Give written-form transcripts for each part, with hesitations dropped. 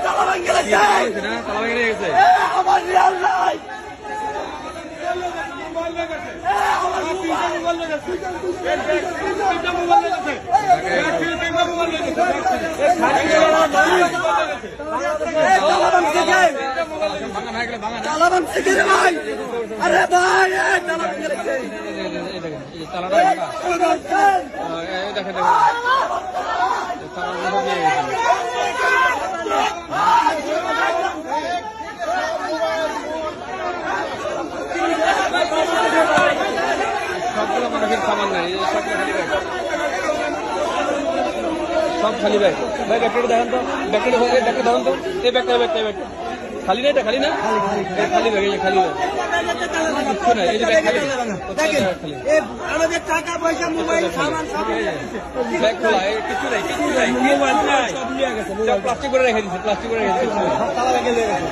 তালা ভেঙে গেছে, তালা ভেঙে গেছে আমার রিয়াল নাই। আরে ভাই সবগুলো মানুষের সামান নাই, সব খালি ব্যাগ। ভাই ব্যাগটা দেখেন তো, ব্যাগটা দেখেন তো, এই ব্যাগটা খালি না, এটা খালি না, খালি ব্যাগ, এই খালি ব্যাগ, কিচ্ছু নাই, এই যে ব্যাগ খালি, আমাদের টাকা পয়সা মোবাইল সামান ব্যাগ খোলা, কিছু নাই, মোবাইল নাই, সব নিয়ে গেছে, সব প্লাস্টিক করে রেখে দিচ্ছে, প্লাস্টিক করে রেখে দিচ্ছে, তালা ভেঙে গেছে।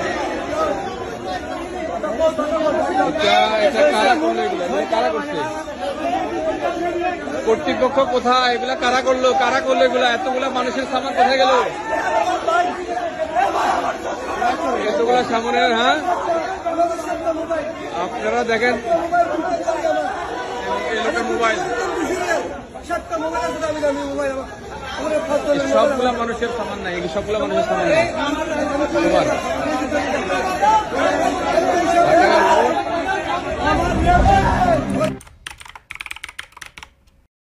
এটা কারা করলো, এগুলো কারা করছে, কর্তৃপক্ষ কোথায়, এগুলা কারা করলো এগুলা, এতগুলা মানুষের সামান কোথায় গেল, এতগুলা সামানের। হ্যাঁ আপনারা দেখেন মোবাইল, সবগুলা মানুষের সামান নাই, সবগুলা মানুষের সামান নাই।